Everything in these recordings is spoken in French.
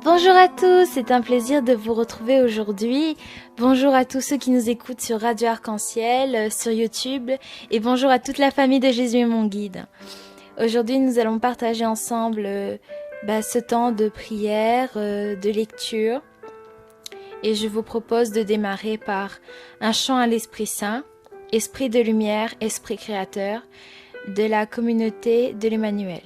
Bonjour à tous, c'est un plaisir de vous retrouver aujourd'hui. Bonjour à tous ceux qui nous écoutent sur Radio Arc-en-Ciel, sur YouTube, et bonjour à toute la famille de Jésus est mon guide. Aujourd'hui, nous allons partager ensemble ce temps de prière, de lecture, et je vous propose de démarrer par un chant à l'Esprit Saint, Esprit de lumière, Esprit créateur, de la communauté de l'Emmanuel.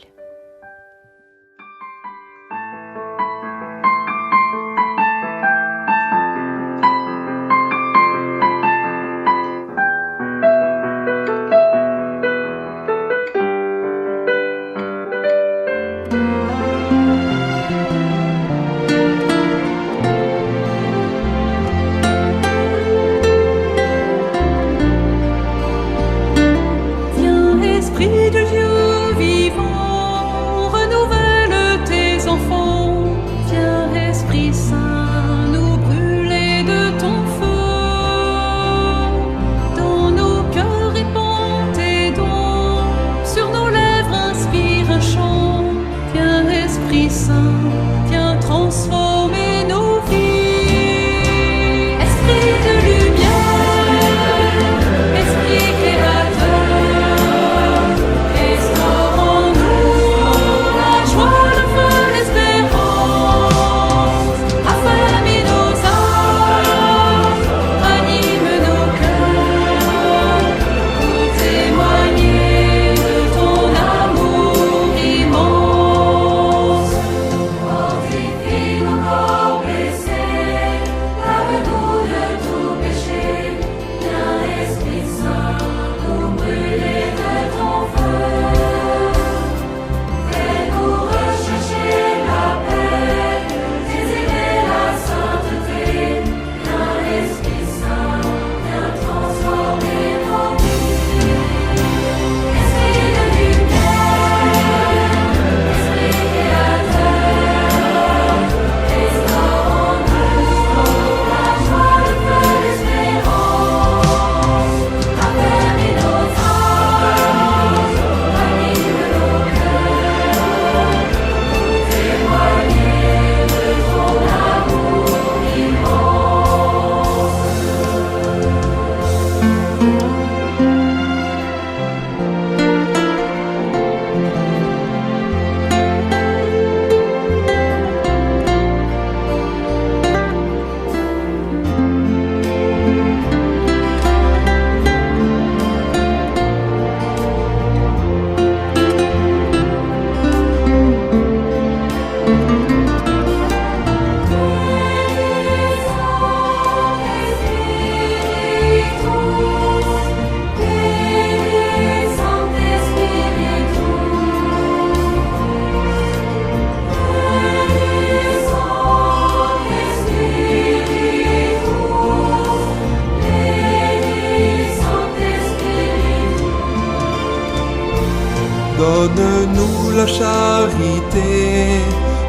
Donne-nous la charité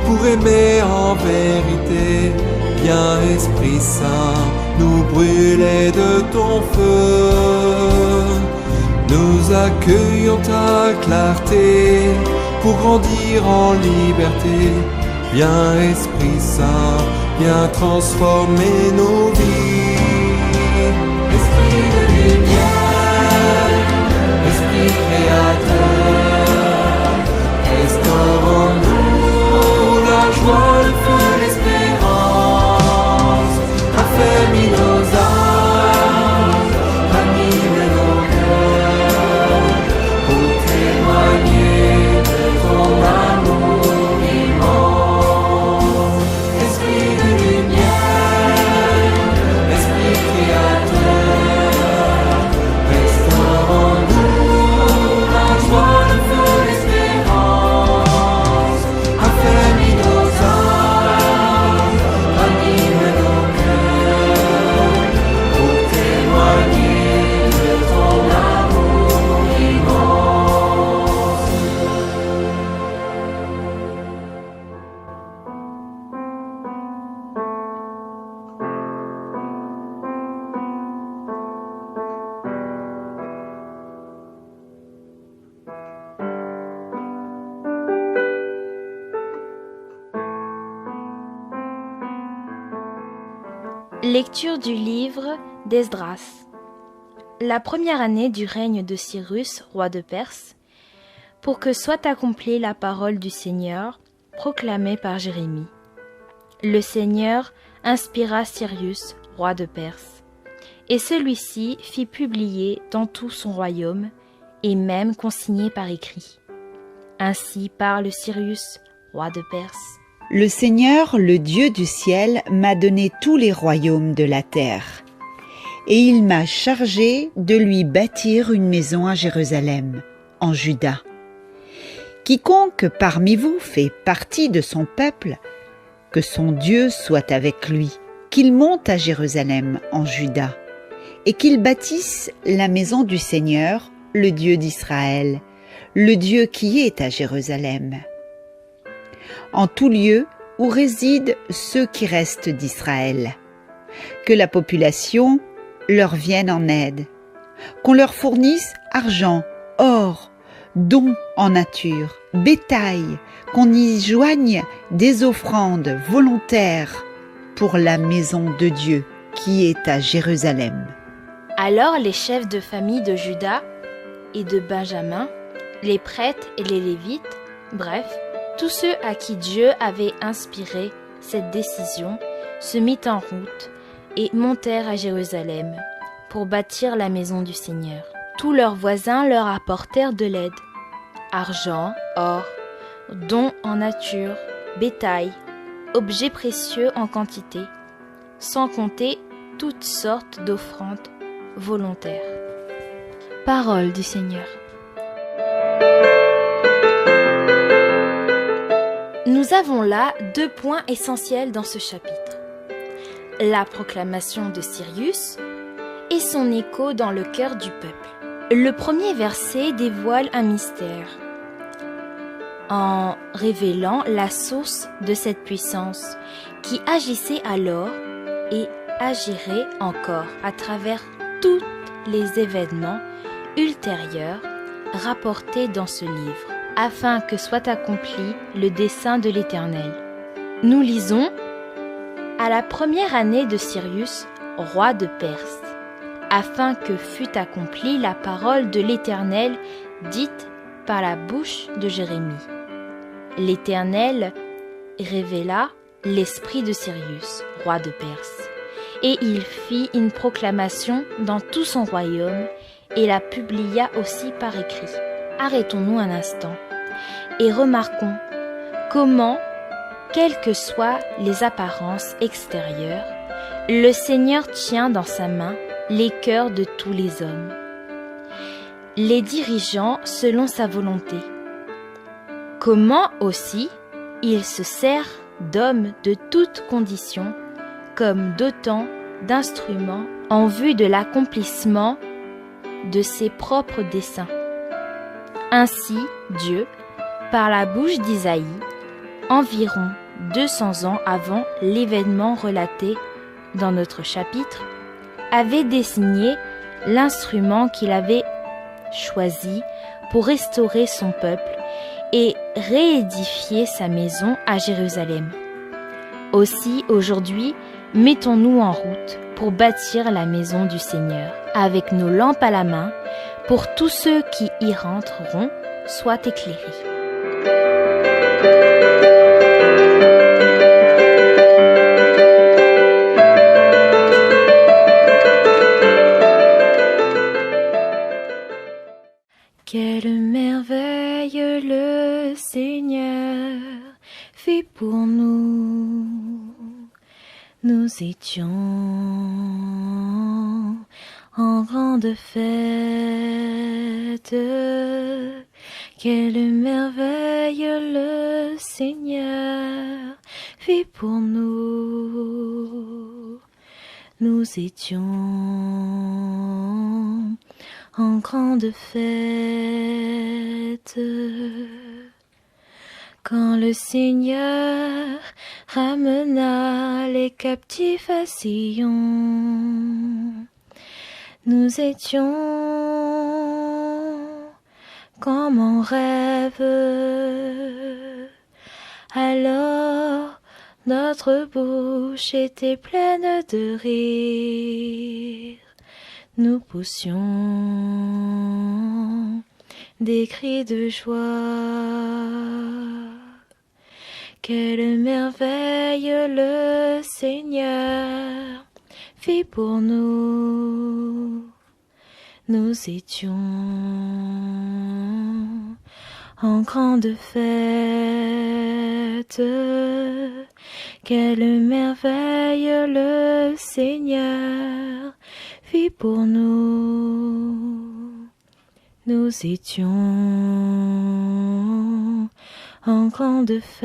pour aimer en vérité. Viens Esprit Saint, nous brûler de ton feu. Nous accueillons ta clarté pour grandir en liberté. Viens Esprit Saint, viens transformer nos vies. Esprit de lumière, Esprit créateur, restaure en nous la joie, le feu, l'espérance. Affermis nos âmes, ranime nos cœurs, pour témoigner de ton amour immense. Esprit de lumière, Esprit créateur, restaure en nous la joie, le feu, l'espérance. Affermis nos âmes, Lecture du livre d'Esdras. La première année du règne de Cyrus, roi de Perse, pour que soit accomplie la parole du Seigneur, proclamée par Jérémie. Le Seigneur inspira Cyrus, roi de Perse, et celui-ci fit publier dans tout son royaume, et même consigné par écrit. Ainsi parle Cyrus, roi de Perse. Le Seigneur, le Dieu du ciel, m'a donné tous les royaumes de la terre, et il m'a chargé de lui bâtir une maison à Jérusalem, en Juda. Quiconque parmi vous fait partie de son peuple, que son Dieu soit avec lui, qu'il monte à Jérusalem, en Juda, et qu'il bâtisse la maison du Seigneur, le Dieu d'Israël, le Dieu qui est à Jérusalem. En tout lieu où résident ceux qui restent d'Israël, que la population leur vienne en aide, qu'on leur fournisse argent, or, dons en nature, bétail, qu'on y joigne des offrandes volontaires pour la maison de Dieu qui est à Jérusalem. Alors les chefs de famille de Juda et de Benjamin, les prêtres et les Lévites, bref, tous ceux à qui Dieu avait inspiré cette décision, se mirent en route et montèrent à Jérusalem pour bâtir la maison du Seigneur. Tous leurs voisins leur apportèrent de l'aide, argent, or, dons en nature, bétail, objets précieux en quantité, sans compter toutes sortes d'offrandes volontaires. Parole du Seigneur. Nous avons là 2 points essentiels dans ce chapitre. La proclamation de Cyrus et son écho dans le cœur du peuple. Le premier verset dévoile un mystère en révélant la source de cette puissance qui agissait alors et agirait encore à travers tous les événements ultérieurs rapportés dans ce livre, afin que soit accompli le dessein de l'Éternel. Nous lisons « À la première année de Cyrus, roi de Perse, afin que fût accomplie la parole de l'Éternel dite par la bouche de Jérémie. L'Éternel révéla l'esprit de Cyrus, roi de Perse, et il fit une proclamation dans tout son royaume et la publia aussi par écrit. » Arrêtons-nous un instant et remarquons comment, quelles que soient les apparences extérieures, le Seigneur tient dans sa main les cœurs de tous les hommes, les dirigeant selon sa volonté. Comment aussi il se sert d'hommes de toutes conditions comme d'autant d'instruments en vue de l'accomplissement de ses propres desseins. Ainsi, Dieu, par la bouche d'Isaïe, environ 200 ans avant l'événement relaté dans notre chapitre, avait désigné l'instrument qu'il avait choisi pour restaurer son peuple et réédifier sa maison à Jérusalem. Aussi, aujourd'hui, mettons-nous en route pour bâtir la maison du Seigneur, avec nos lampes à la main, pour tous ceux qui y rentreront soient éclairés. Quelle merveille le Seigneur fait pour nous. Nous étions en grande fête. Quelle merveille le Seigneur fait pour nous. Nous étions en grande fête. Quand le Seigneur ramena les captifs à Sion, nous étions comme en rêve. Alors notre bouche était pleine de rire. Nous poussions des cris de joie. Quelle merveille le Seigneur fit pour nous. Nous étions en grande fête. Quelle merveille le Seigneur fit pour nous. Nous étions en grande fête.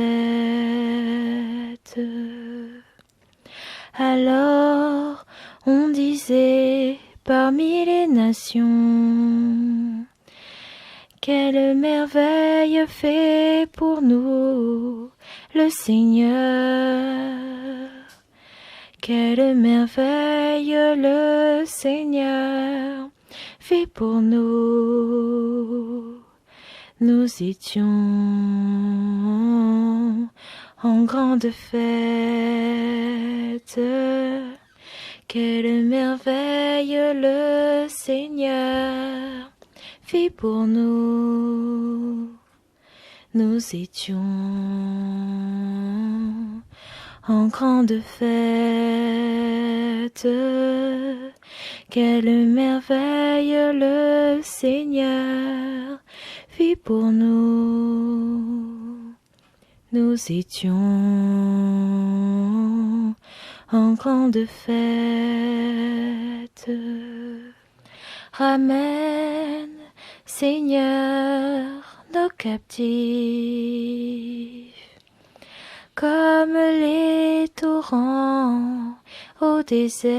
Alors on disait parmi les nations, quelle merveille fait pour nous le Seigneur. Quelle merveille le Seigneur fait pour nous. Nous étions en grande fête. Quelle merveille le Seigneur fit pour nous. Nous étions en grande fête. Quelle merveille le Seigneur fit pour nous. Nous étions en grande fête. Ramène, Seigneur, nos captifs, comme les torrents au désert,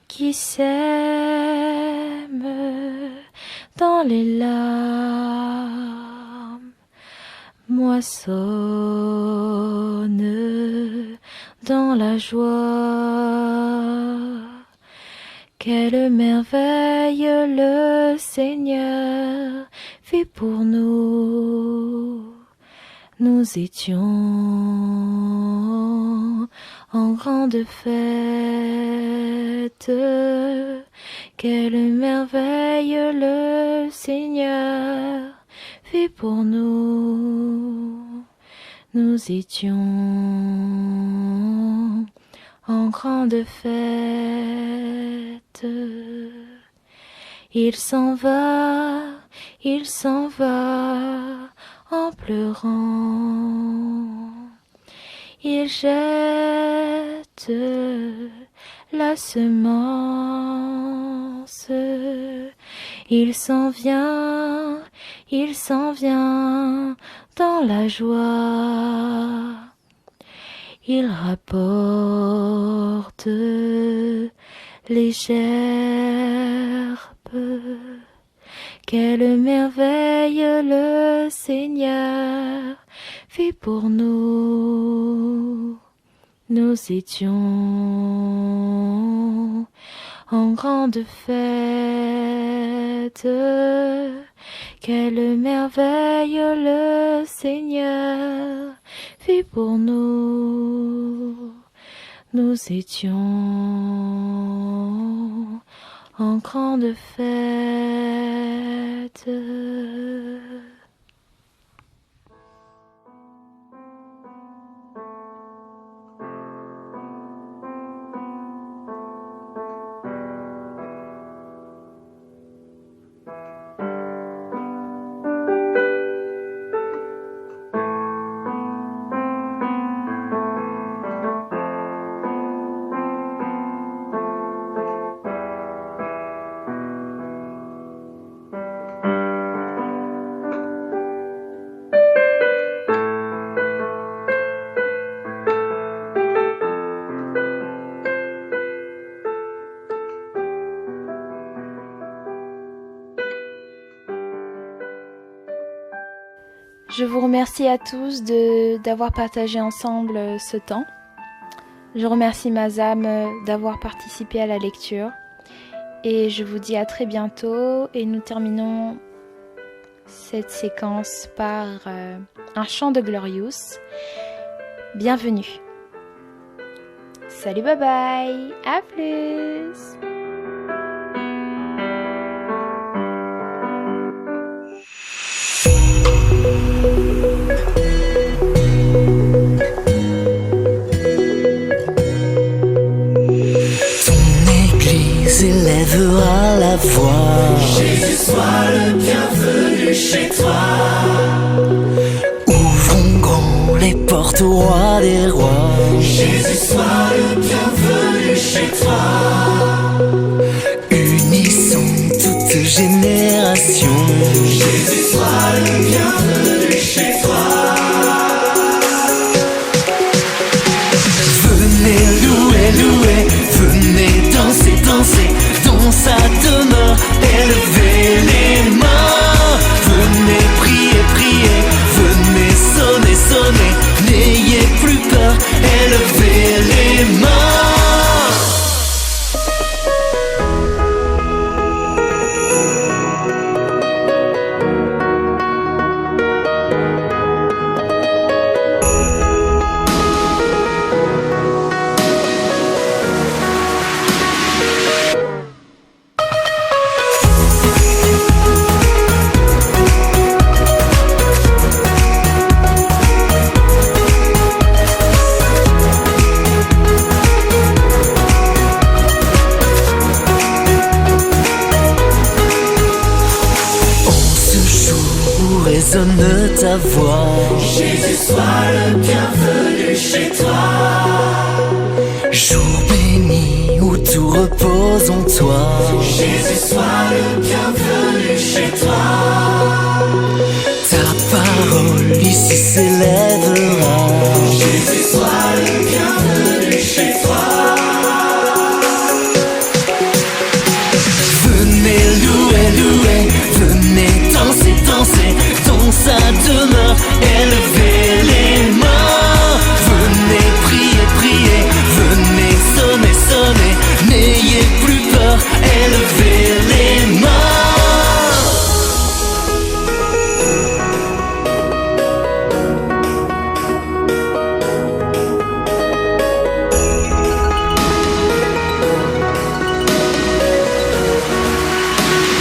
qui sème dans les larmes, moissonne dans la joie. Quelle merveille le Seigneur fit pour nous. Nous étions en grande fête. Quelle merveille le Seigneur fit pour nous. Nous étions en grande fête. Il s'en va en pleurant. Il jette la semence. Il s'en vient dans la joie. Il rapporte les gerbes. Quelle merveille le Seigneur fit pour nous. Nous étions en grande fête. Quelle merveille le Seigneur fit pour nous. Nous étions en grande fête. Je vous remercie à tous d'avoir partagé ensemble ce temps. Je remercie Mazam d'avoir participé à la lecture. Et je vous dis à très bientôt et nous terminons cette séquence par un chant de Glorious. Bienvenue. Salut, bye bye, à plus. Élèvera la voix. Jésus, sois le bienvenu chez toi. Ouvrons grand les portes au roi des rois. Jésus, sois le bienvenu chez toi. Unissons toute génération. Jésus, sois le bienvenu chez toi. Venez louer, louer, venez danser, danser, dans sa demeure, élevez les mains. Venez prier, prier, venez sonner, sonner, n'ayez plus peur, élevez les mains. Résonne ta voix. Jésus, sois le bienvenu chez toi. Jour béni où tout repose en toi. Jésus, sois le bienvenu chez toi. Ta parole ici s'élèvera. Jésus, sois le bienvenu chez toi. Venez louer, louer, venez danser, danser, dans sa demeure, élevez les mains. Venez prier, prier, venez sonner, sonner, n'ayez plus peur, élevez les mains.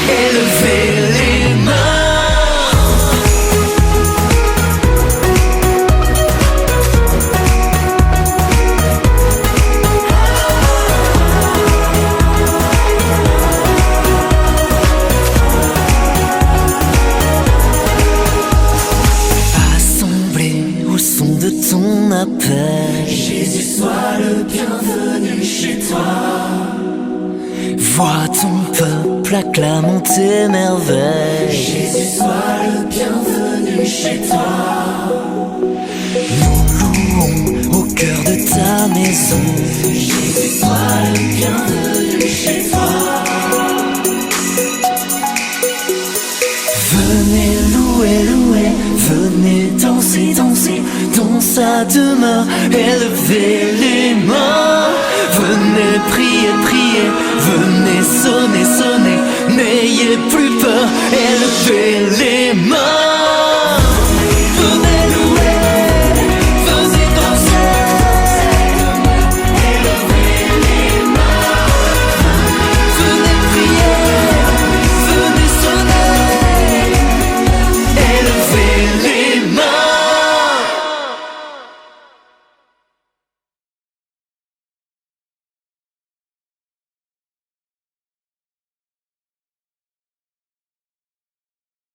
Élevez les mains. Ton appel. Jésus, sois le bienvenu chez toi. Vois ton peuple acclamant tes merveilles. Jésus, sois le bienvenu chez toi. Nous louons au cœur de ta maison. Jésus, sois le bienvenu chez toi. Venez louer, louer, venez danser, danser, dans sa demeure, élevez les mains. Venez prier, prier, venez sonner, sonner, n'ayez plus peur, élevez les